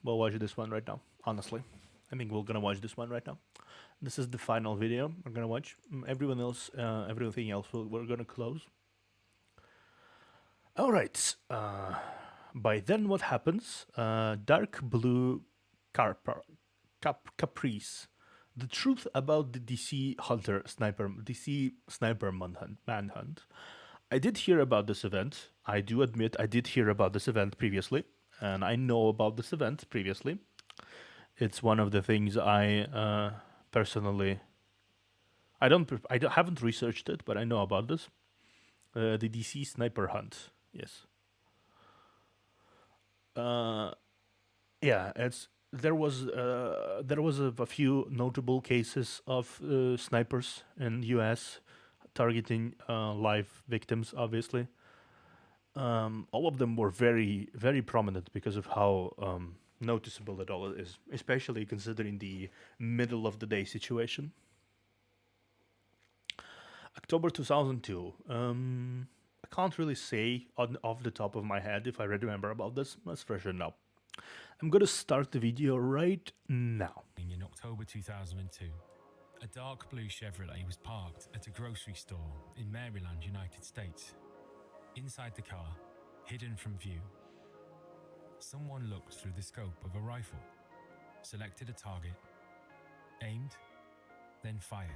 we'll watch this one right now. Honestly, I think we're gonna watch this one right now. This is the final video we're gonna watch. Everything else we're gonna close. All right. By then, what happens? Dark Blue Caprice. The truth about the DC sniper manhunt. I did hear about this event. I do admit I did hear about this event previously, and I know about this event previously. It's one of the things I personally haven't researched it, but I know about this. The DC sniper hunt. Yes. Yeah, it's there was a few notable cases of snipers in U.S. targeting live victims. Obviously, all of them were very prominent because of how noticeable it all is, especially considering the middle of the day situation. October 2002. I can't really say off the top of my head if I remember about this. Let's freshen up. I'm gonna start the video right now. In October 2002, a dark blue Chevrolet was parked at a grocery store in Maryland, United States. Inside the car, hidden from view, someone looked through the scope of a rifle, selected a target, aimed, then fired.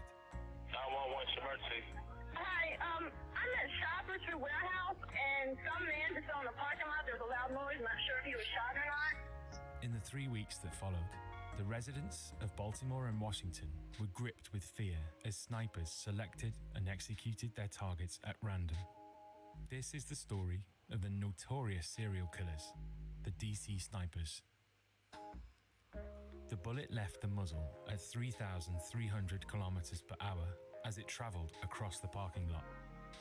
911 emergency. Hi, I'm at Shoppers for Warehouse, and some man just on the parking lot. There was a loud noise. Not sure if he was shot or not. In the 3 weeks that followed, the residents of Baltimore and Washington were gripped with fear as snipers selected and executed their targets at random. This is the story of the notorious serial killers, the DC snipers. The bullet left the muzzle at 3,300 kilometers per hour as it traveled across the parking lot.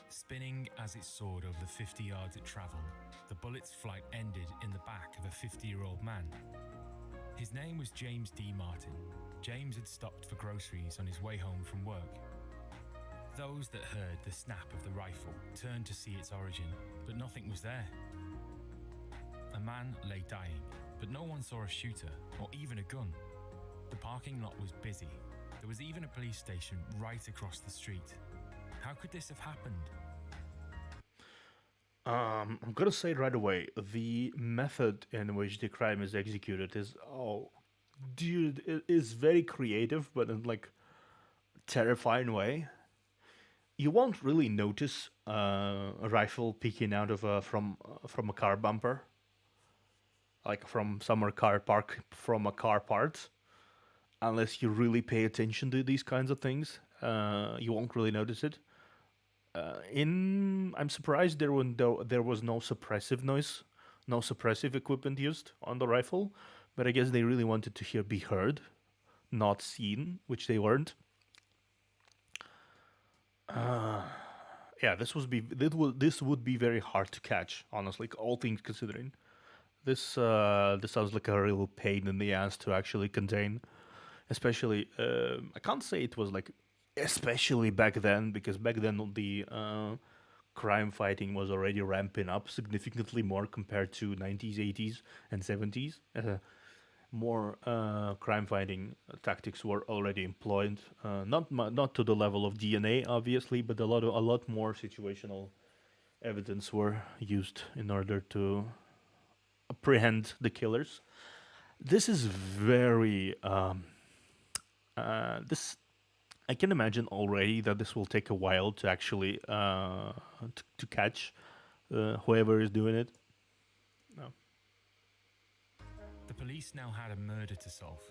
Spinning as it soared over the 50 yards it traveled, the bullet's flight ended in the back of a 50-year-old man. His name was James D. Martin. James had stopped for groceries on his way home from work. Those that heard the snap of the rifle turned to see its origin, but nothing was there. A man lay dying, but no one saw a shooter or even a gun. The parking lot was busy. There was even a police station right across the street. How could this have happened? I'm gonna say right away, the method in which the crime is executed is, oh, dude, it is very creative, but in like terrifying way. You won't really notice a rifle peeking out of from a car bumper, like from somewhere car park from a car part, unless you really pay attention to these kinds of things. You won't really notice it. I'm surprised there was no suppressive noise, no suppressive equipment used on the rifle, but I guess they really wanted to be heard, not seen, which they weren't. Yeah, this would be very hard to catch, honestly, all things considering. This sounds like a real pain in the ass to actually contain, especially. I can't say it was like especially back then, because back then the crime fighting was already ramping up significantly more compared to 90s, 80s, and 70s. More crime fighting tactics were already employed, not to the level of DNA, obviously, but a lot more situational evidence were used in order to apprehend the killers. This is very this I can imagine already that this will take a while to actually to catch whoever is doing it. No. The police now had a murder to solve,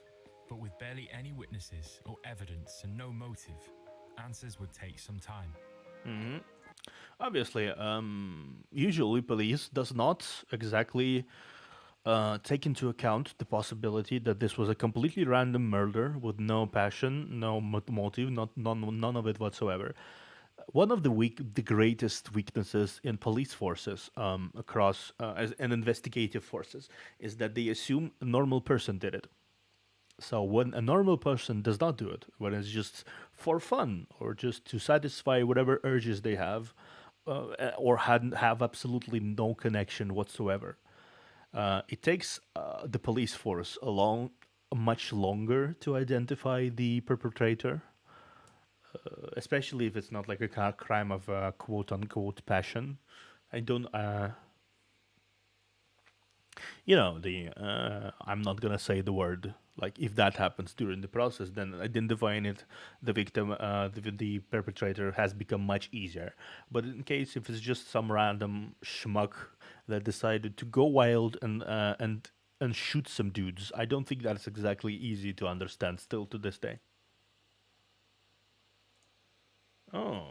but with barely any witnesses or evidence and no motive, answers would take some time. Mm-hmm. Obviously, usually police does not exactly take into account the possibility that this was a completely random murder with no passion, no motive, none of it whatsoever. One of the greatest weaknesses in police forces across and investigative forces is that they assume a normal person did it. So when a normal person does not do it, when it's just for fun or just to satisfy whatever urges they have, or have absolutely no connection whatsoever, It takes the police force much longer to identify the perpetrator, especially if it's not like a crime of quote unquote passion. I don't. The I'm not gonna say the word. Like if that happens during the process, then identifying the victim, the perpetrator has become much easier. But in case if it's just some random schmuck that decided to go wild and shoot some dudes, I don't think that's exactly easy to understand still to this day. Oh.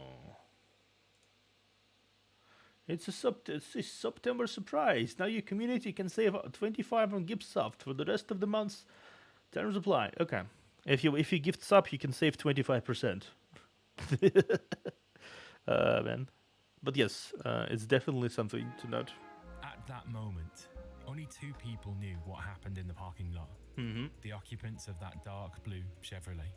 It's a September surprise. Now your community can save 25 on Gipsoft for the rest of the month. Terms apply. Okay. If you gift sub, you can save 25%. Man. But yes, it's definitely something to note. At that moment, only two people knew what happened in the parking lot. The occupants of that dark blue Chevrolet.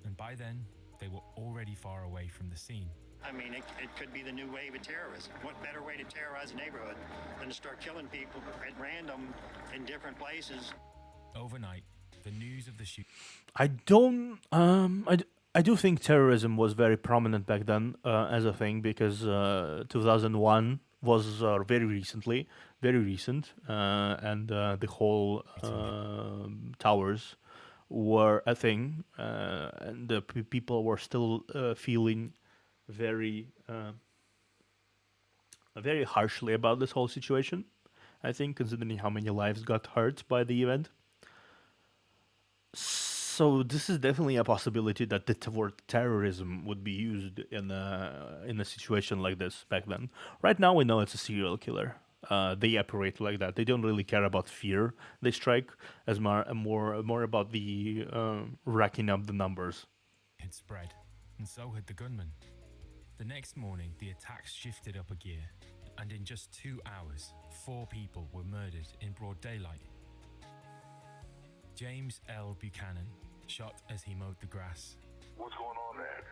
And by then, they were already far away from the scene. I mean, it could be the new wave of terrorism. What better way to terrorize a neighborhood than to start killing people at random in different places? Overnight, the news of the shoot. I don't. I do think terrorism was very prominent back then as a thing because 2001 was very recent, and the whole towers were a thing, and the people were still feeling very, very harshly about this whole situation. I think, considering how many lives got hurt by the event. So this is definitely a possibility that the word terrorism would be used in a situation like this back then. Right now, we know it's a serial killer. They operate like that. They don't really care about fear. They strike as more about the racking up the numbers. Had spread, and so had the gunman. The next morning, the attacks shifted up a gear, and in just 2 hours, 4 people were murdered in broad daylight. James L. Buchanan, shot as he mowed the grass. What's going on there?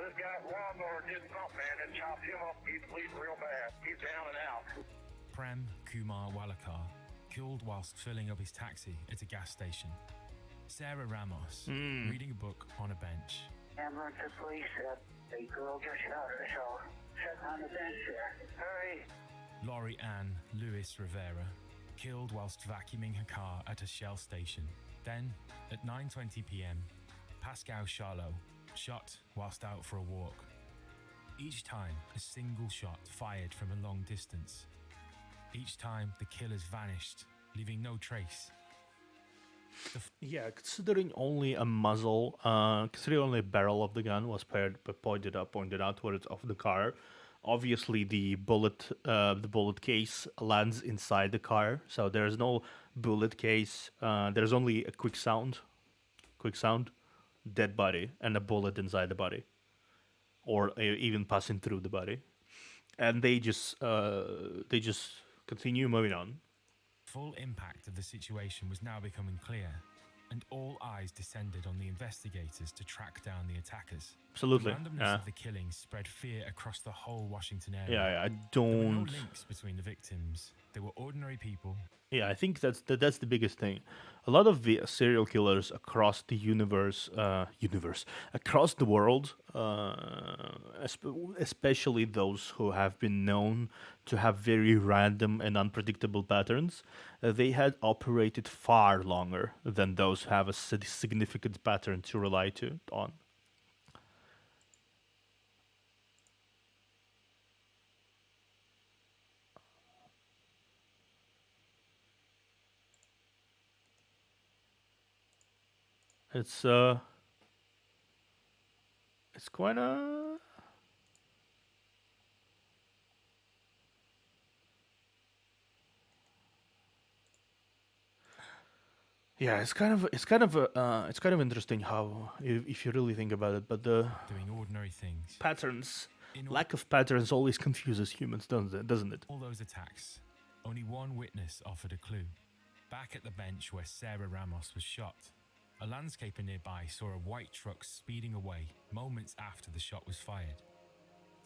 This guy's lawnmower did something, man, and chopped him up. He's bleeding real bad. He's down and out. Prem Kumar Walakar, killed whilst filling up his taxi at a gas station. Sarah Ramos, reading a book on a bench. Ambulance to police said a girl just shot herself. Sitting on the bench there. Hurry. Laurie Ann Lewis Rivera, killed whilst vacuuming her car at a Shell station. Then, at 9:20 p.m., Pascal Charlot, shot whilst out for a walk. Each time, a single shot fired from a long distance. Each time, the killers vanished, leaving no trace. Yeah, considering only a muzzle, considering only a barrel of the gun was pointed out towards of the car. Obviously, the bullet case lands inside the car, so there's no bullet case. There's only a quick sound, dead body, and a bullet inside the body, or even passing through the body, and they just continue moving on. Full impact of the situation was now becoming clear, and all eyes descended on the investigators to track down the attackers. Absolutely. The randomness of the killings spread fear across the whole Washington area. Yeah, I There were no don't. links between the victims. They were ordinary people. Yeah, I think that's the biggest thing. A lot of the serial killers across the across the world, especially those who have been known to have very random and unpredictable patterns, they had operated far longer than those who have a significant pattern to rely on. It's it's quite a yeah. It's kind of interesting how if you really think about it, but the Doing ordinary things. patterns, In lack of patterns, always confuses humans, doesn't it? all those attacks, only one witness offered a clue. Back at the bench where Sarah Ramos was shot, a landscaper nearby saw a white truck speeding away moments after the shot was fired.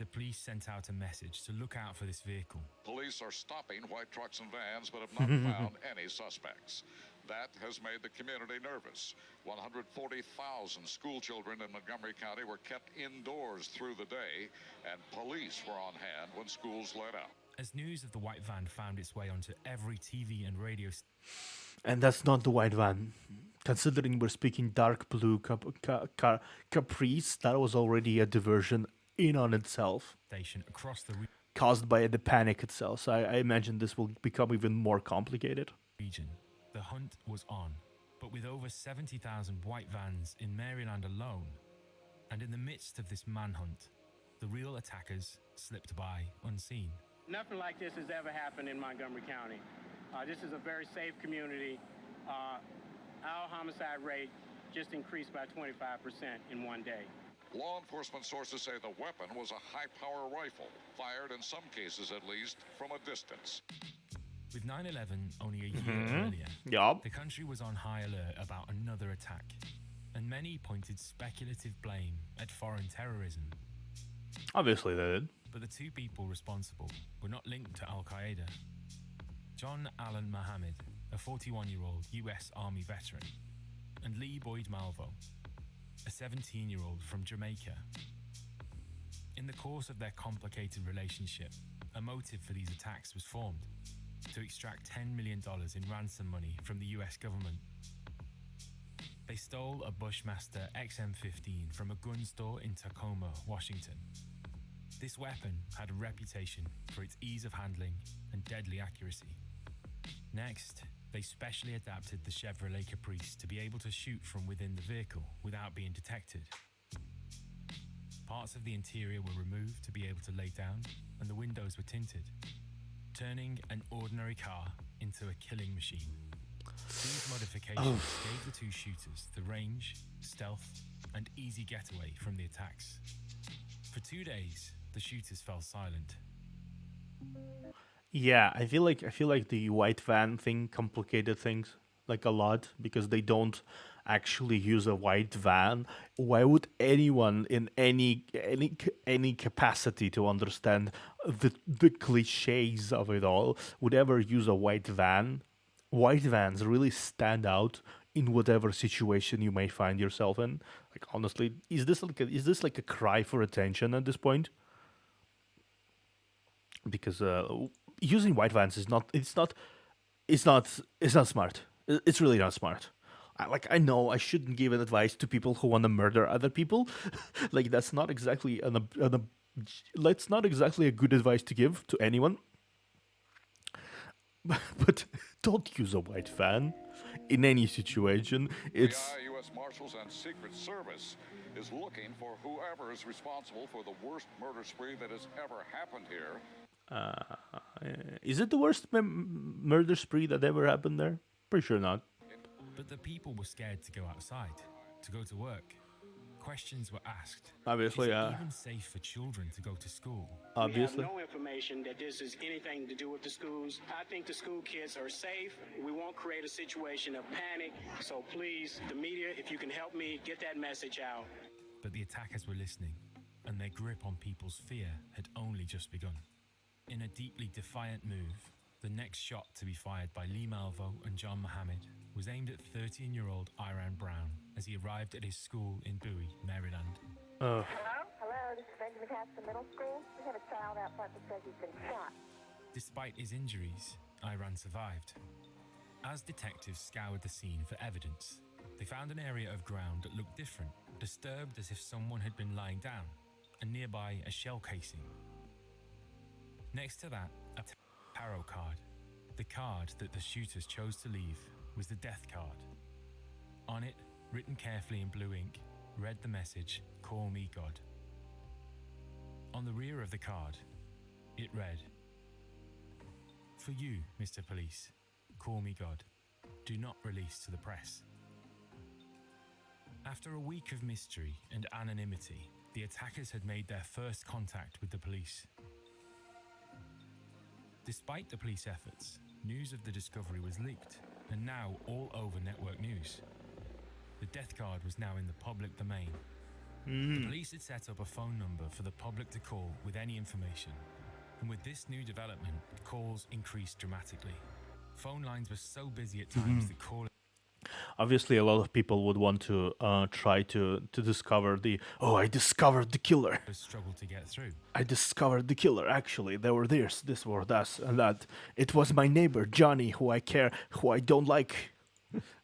the police sent out a message to look out for this vehicle. Police are stopping white trucks and vans, but have not found any suspects. That has made the community nervous. 140,000 school children in Montgomery County were kept indoors through the day, and police were on hand when schools let out. As news of the white van found its way onto every TV and radio And that's not the white van. Considering we're speaking Dark Blue Caprice, that was already a diversion in on itself, station across the caused by the panic itself. So I imagine this will become even more complicated. region. The hunt was on, but with over 70,000 white vans in Maryland alone, and in the midst of this manhunt, the real attackers slipped by unseen. Nothing like this has ever happened in Montgomery County. This is a very safe community. Our homicide rate just increased by 25% in one day. Law enforcement sources say the weapon was a high-power rifle, fired in some cases at least from a distance. With 9/11 only a year earlier, Yup. the country was on high alert about another attack, and many pointed speculative blame at foreign terrorism. Obviously they did. But the two people responsible were not linked to Al-Qaeda. John Allen Mohammed, a 41-year-old US Army veteran, and Lee Boyd Malvo, a 17-year-old from Jamaica. In the course of their complicated relationship, a motive for these attacks was formed: to extract $10 million in ransom money from the US government. They stole a Bushmaster XM15 from a gun store in Tacoma, Washington. This weapon had a reputation for its ease of handling and deadly accuracy. Next, they specially adapted the Chevrolet Caprice to be able to shoot from within the vehicle without being detected. Parts of the interior were removed to be able to lay down, and the windows were tinted, turning an ordinary car into a killing machine. These modifications gave the two shooters the range, stealth, and easy getaway from the attacks. For 2 days, the shooters fell silent. Yeah, I feel like the white van thing complicated things like a lot because they don't actually use a white van. Why would anyone in any capacity to understand the cliches of it all would ever use a white van? White vans really stand out in whatever situation you may find yourself in. Like honestly, is this like a cry for attention at this point? Because using white vans is not smart. It's really not smart. I know I shouldn't give an advice to people who want to murder other people. Like that's not exactly that's not exactly a good advice to give to anyone. But don't use a white van in any situation. It's The U.S. Marshals and Secret Service is looking for whoever is responsible for the worst murder spree that has ever happened here. Is it the worst murder spree that ever happened there? Pretty sure not. But the people were scared to go outside, to go to work. Questions were asked. Obviously, Is it even safe for children to go to school? Obviously. We have no information that this is anything to do with the schools. I think the school kids are safe. We won't create a situation of panic. So please, the media, if you can help me get that message out. But the attackers were listening, and their grip on people's fear had only just begun. In a deeply defiant move, the next shot to be fired by Lee Malvo and John Mohammed was aimed at 13-year-old Iran Brown as he arrived at his school in Bowie, Maryland. Hello, this is Benjamin Caston Middle School. We have a child out front that says he's been shot. Despite his injuries, Iran survived. As detectives scoured the scene for evidence, they found an area of ground that looked different, disturbed as if someone had been lying down, and nearby a shell casing. Next to that, a tarot card. The card that the shooters chose to leave was the death card. On it, written carefully in blue ink, read the message, "Call me God." On the rear of the card, it read, "For you, Mr. Police, call me God. Do not release to the press." After a week of mystery and anonymity, the attackers had made their first contact with the police. Despite the police efforts, news of the discovery was leaked, and now all over network news. The death card was now in the public domain, The police had set up a phone number for the public to call with any information. And with this new development, calls increased dramatically. Phone lines were so busy at times that callers Obviously, a lot of people would want to try to discover the, oh, I discovered the killer. struggled to get through. I discovered the killer. Actually, there were this or that, and that. It was my neighbor Johnny, who I don't like.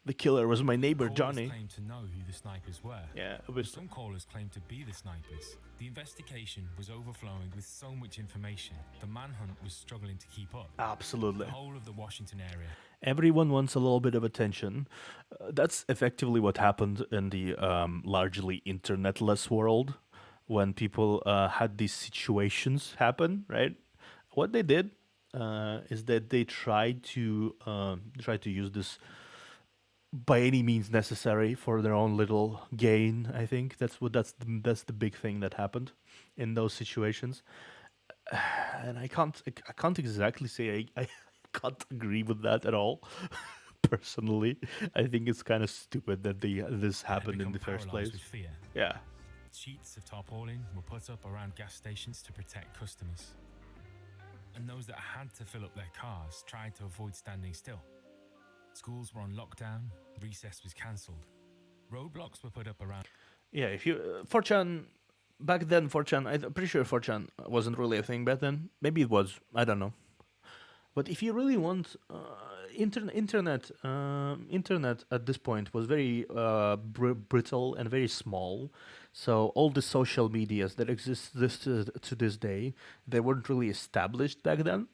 The killer was my neighbor Callers Johnny. claimed to know who the snipers were. Yeah, But obviously. some callers claimed to be the snipers. The investigation was overflowing with so much information. The manhunt was struggling to keep up. Absolutely. The whole of the Washington area. Everyone wants a little bit of attention. That's effectively what happened in the largely internetless world when people had these situations happen, right? What they did is that they tried to use this by any means necessary for their own little gain. I think that's the big thing that happened in those situations. And I can't exactly say I can't agree with that at all. Personally, I think it's kind of stupid that this happened in Become the first paralysed place. with fear. Yeah, Sheets of tarpaulin were put up around gas stations to protect customers. And those that had to fill up their cars tried to avoid standing still. Schools were on lockdown, recess was cancelled. Roadblocks were put up around yeah. If you 4chan back then, 4chan, I'm pretty sure 4chan wasn't really a thing back then. Maybe it was. I don't know. But if you really want, internet at this point was very brittle and very small. So all the social medias that exist to this day, they weren't really established back then.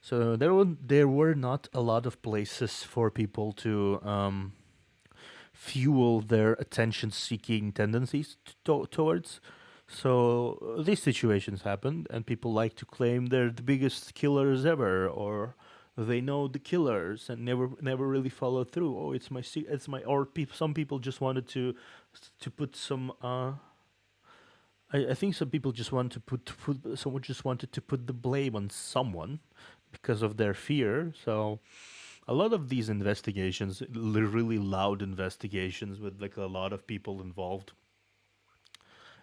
So there were not a lot of places for people to fuel their attention-seeking tendencies towards. So these situations happened, and people like to claim they're the biggest killers ever, or they know the killers and never really follow through. Oh, it's my, or some people just wanted to put some. I think some people just want to someone just wanted to put the blame on someone because of their fear. So a lot of these investigations, really loud investigations with like a lot of people involved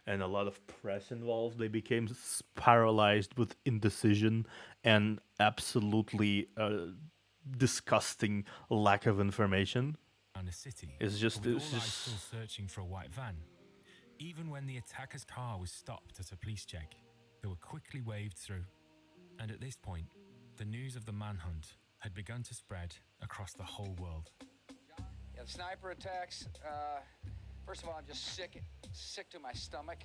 and a lot of press involved, they became paralyzed with indecision and absolutely disgusting lack of information. a city. It's just, But with it's all eyes just still searching for a white van. Even when the attacker's car was stopped at a police check, they were quickly waved through. And at this point, the news of the manhunt had begun to spread across the whole world. Yeah, the sniper attacks. First of all, I'm just sick to my stomach.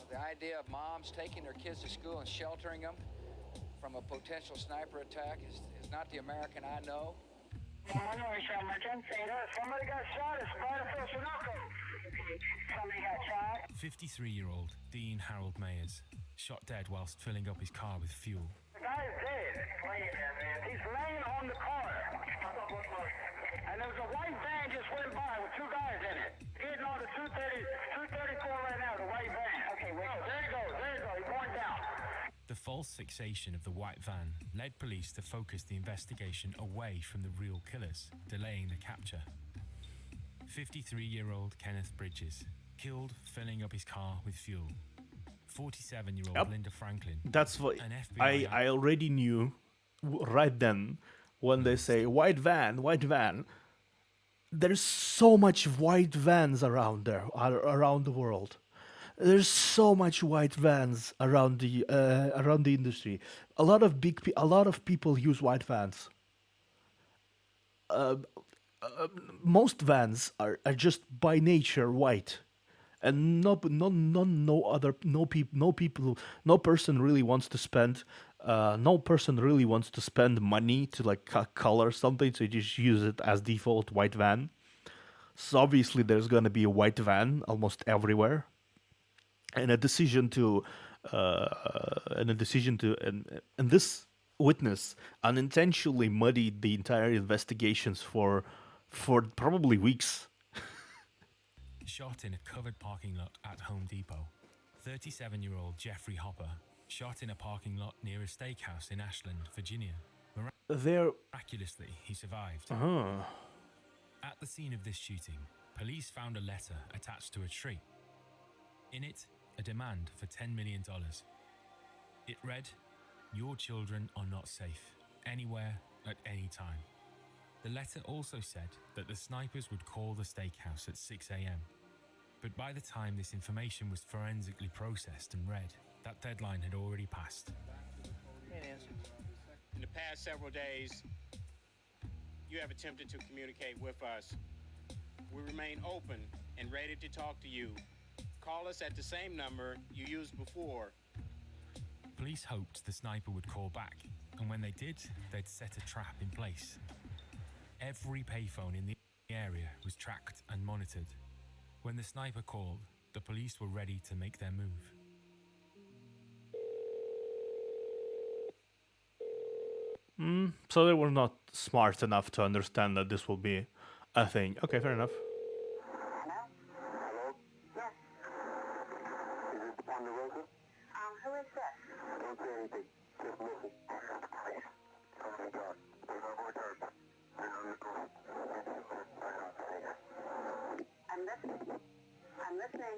The idea of moms taking their kids to school and sheltering them from a potential sniper attack is not the American I know. Somebody got shot at Spider Sunoco. Somebody got shot. 53-year-old Dean Harold Mayers shot dead whilst filling up his car with fuel. The guy's dead. He's laying on the car. And there was a white van just went by with two guys in it. Getting on the 234 right now, the white van. Okay, wait. Oh, there he goes. He's going down. The false fixation of the white van led police to focus the investigation away from the real killers, delaying the capture. 53-year-old Kenneth Bridges, killed filling up his car with fuel. 47-year-old Yep. Linda Franklin. that's what An FBI I already knew right then when they say white van. There's so much white vans around around the world. There's so much white vans around the industry. A lot of people use white vans. Most vans are just by nature white, and no person really wants to spend money to like color something, so you just use it as default white van. So obviously there's gonna be a white van almost everywhere, and this witness unintentionally muddied the entire investigations for probably weeks. shot in a covered parking lot at Home Depot. 37-year-old Jeffrey Hopper shot in a parking lot near a steakhouse in Ashland, Virginia. There, Miraculously, he survived. At the scene of this shooting, police found a letter attached to a tree. In it, a demand for $10 million. It read, "Your children are not safe, anywhere, at any time." The letter also said that the snipers would call the steakhouse at 6 a.m. But by the time this information was forensically processed and read, that deadline had already passed. In the past several days, you have attempted to communicate with us. We remain open and ready to talk to you. Call us at the same number you used before. Police hoped the sniper would call back, and when they did, they'd set a trap in place. Every payphone in the area was tracked and monitored. When the sniper called, the police were ready to make their move. So they were not smart enough to understand that this will be a thing. Okay, fair enough. Who is this? Don't say anything. Just listen. Oh my God. We're not going to hurt. We're not going to I'm listening.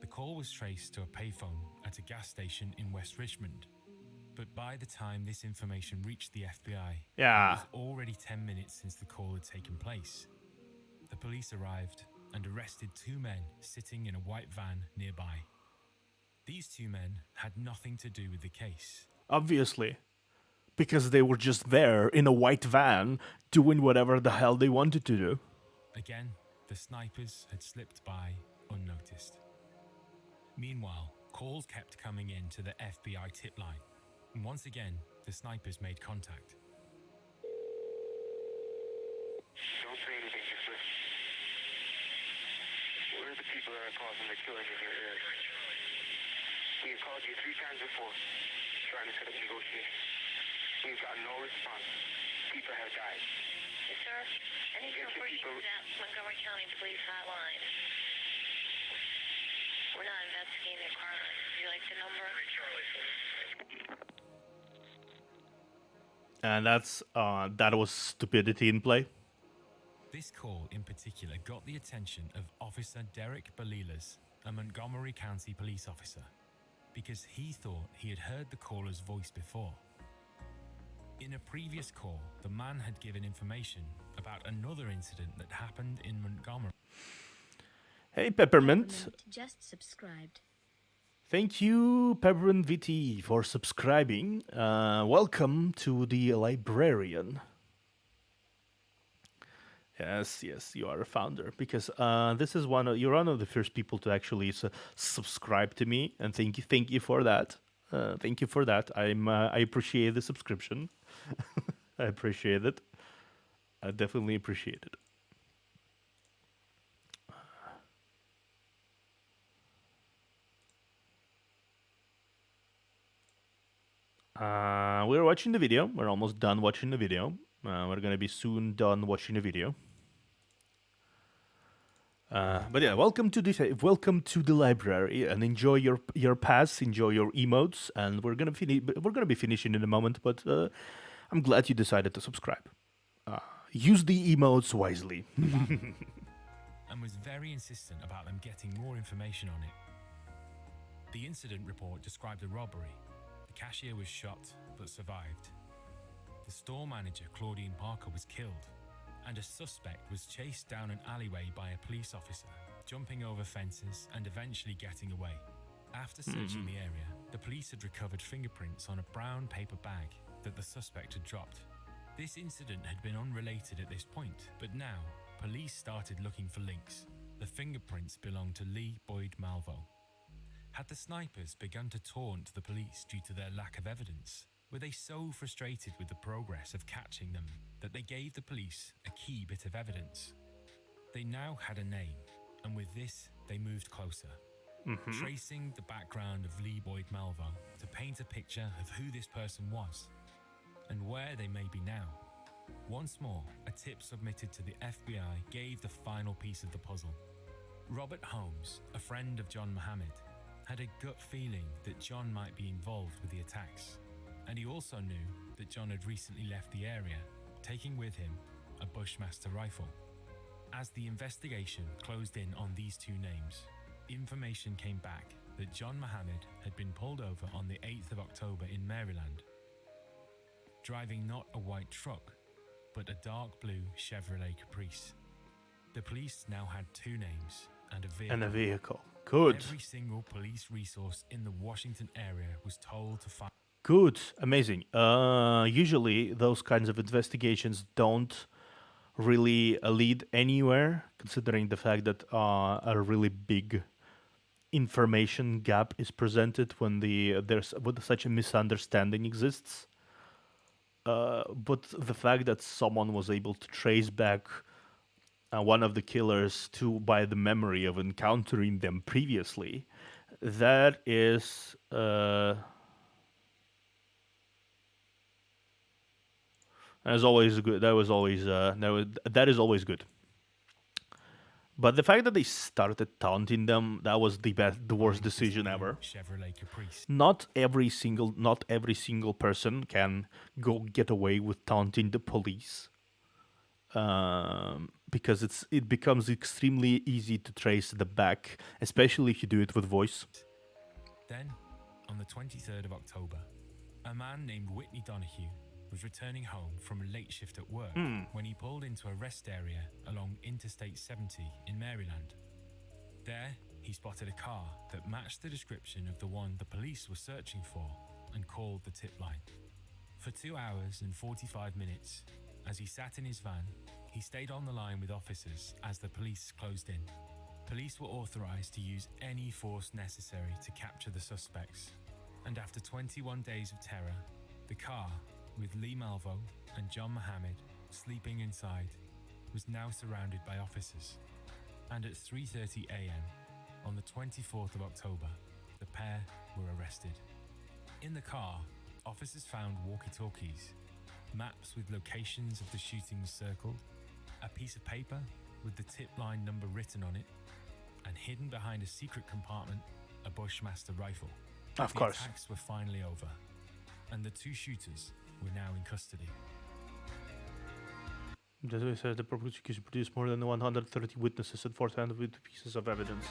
The call was traced to a payphone at a gas station in West Richmond. But by the time this information reached the FBI, it was already 10 minutes since the call had taken place. The police arrived and arrested 2 men sitting in a white van nearby. These 2 men had nothing to do with the case. Obviously. Because they were just there in a white van doing whatever the hell they wanted to do. Again, the snipers had slipped by unnoticed. Meanwhile, calls kept coming in to the FBI tip line. And once again, the snipers made contact. Don't say anything, just listen. Where are the people that are causing the killing in your area? We have called you 3 times before, trying to set up negotiations. We've got no response. People have died. Yes, sir. Any information at Montgomery County Police Hotline. We're not investigating a crime. Would you like the number? And that was stupidity in play. This call in particular got the attention of Officer Derek Balilas, a Montgomery County police officer, because he thought he had heard the caller's voice before. In a previous call, the man had given information about another incident that happened in Montgomery. Hey, Peppermint. Just subscribed. Thank you, Peppermint VT, for subscribing. Welcome to the librarian. Yes, you are a founder, because this is you're one of the first people to actually subscribe to me, and thank you for that. Thank you for that. I appreciate the subscription. I appreciate it. I definitely appreciate it. We're watching the video. We're almost done watching the video. We're gonna be soon done watching the video. But yeah, welcome to the library, and enjoy your pass, enjoy your emotes, and we're gonna be finishing in a moment. But I'm glad you decided to subscribe. Use the emotes wisely. And was very insistent about them getting more information on it. The incident report described a robbery. The cashier was shot but survived. The store manager, Claudine Parker, was killed, and a suspect was chased down an alleyway by a police officer, jumping over fences and eventually getting away. After searching the area, the police had recovered fingerprints on a brown paper bag that the suspect had dropped. This incident had been unrelated at this point, but now police started looking for links. The fingerprints belonged to Lee Boyd Malvo. Had the snipers begun to taunt the police due to their lack of evidence? Were they so frustrated with the progress of catching them that they gave the police a key bit of evidence? They now had a name, and with this, they moved closer, tracing the background of Lee Boyd Malvo to paint a picture of who this person was and where they may be now. Once more, a tip submitted to the FBI gave the final piece of the puzzle. Robert Holmes, a friend of John Mohammed, had a gut feeling that John might be involved with the attacks, and he also knew that John had recently left the area, taking with him a Bushmaster rifle. As the investigation closed in on these 2 names, information came back that John Mohammed had been pulled over on the 8th of October in Maryland, driving not a white truck, but a dark blue Chevrolet Caprice. The police now had two names and a vehicle. And a vehicle. Good. Every single police resource in the Washington area was told to find. Good. Amazing. Usually those kinds of investigations don't really lead anywhere, considering the fact that a really big information gap is presented when there's such a misunderstanding exists. But the fact that someone was able to trace back one of the killers by the memory of encountering them previously, that is always good. That is always good. But the fact that they started taunting them, that was the worst decision ever. Chevrolet Caprice. Not every single person can get away with taunting the police. Because it becomes extremely easy to trace the back, especially if you do it with voice. Then, on the 23rd of October, a man named Whitney Donahue was returning home from a late shift at work when he pulled into a rest area along Interstate 70 in Maryland. There, he spotted a car that matched the description of the one the police were searching for and called the tip line. For 2 hours and 45 minutes, as he sat in his van, he stayed on the line with officers as the police closed in. Police were authorized to use any force necessary to capture the suspects. And after 21 days of terror, the car, with Lee Malvo and John Mohammed sleeping inside, was now surrounded by officers. And at 3:30 a.m. on the 24th of October, the pair were arrested. In the car, officers found walkie-talkies, maps with locations of the shootings circled, a piece of paper with the tip line number written on it, and hidden behind a secret compartment, a Bushmaster rifle. Of course. The attacks were finally over, and the two shooters were now in custody. The says the prosecution produced more than 130 witnesses and 400 pieces of evidence.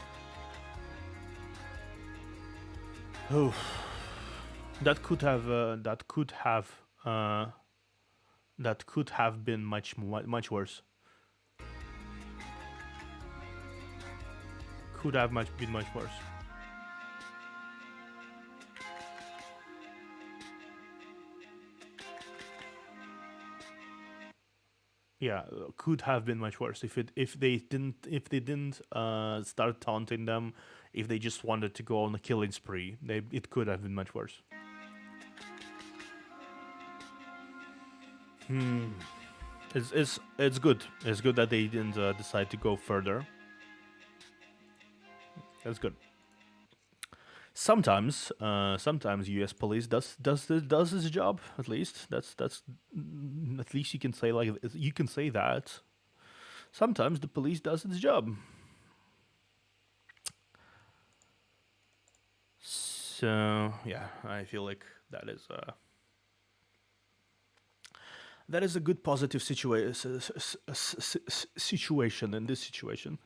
Oh, that could have been much worse. Could have been much worse. Yeah, could have been much worse if they didn't start taunting them, if they just wanted to go on a killing spree. It could have been much worse. It's good. It's good that they didn't decide to go further. That's good. Sometimes U.S. police does its job. At least that's at least you can say that. Sometimes the police does its job. So yeah, I feel like that is a good positive situation in this situation.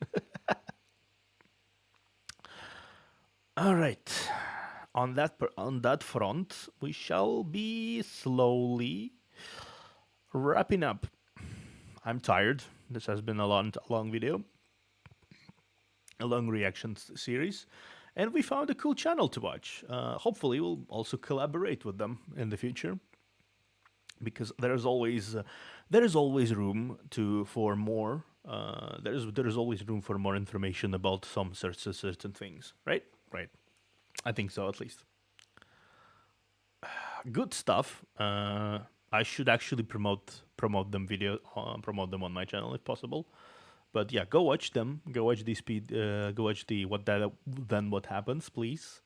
All right. On that front, we shall be slowly wrapping up. I'm tired. This has been a long video, a long reaction series, and we found a cool channel to watch. Hopefully, we'll also collaborate with them in the future, because there is always room for more. There is always room for more information about some certain things, right? Right. I think so, at least. Good stuff. I should actually promote them on my channel if possible. But yeah, go watch them. Go watch the what happens, please.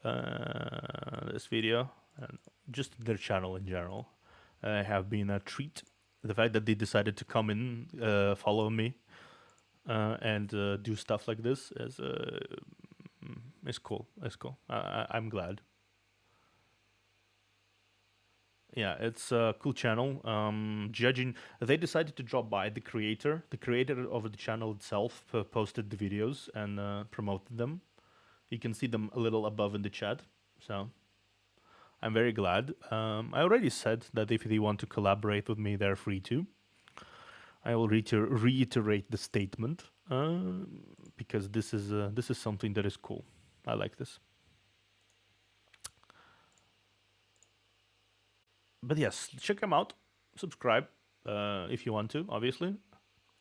This video and just their channel in general have been a treat. The fact that they decided to come in, follow me, and do stuff like this is cool. It's cool. I'm glad. Yeah, it's a cool channel. Judging, they decided to drop by the creator. The creator of the channel itself posted the videos and promoted them. You can see them a little above in the chat. So I'm very glad. I already said that if they want to collaborate with me, they're free to. I will reiterate the statement because this is something that is cool. I like this. But yes, check them out. Subscribe if you want to, obviously.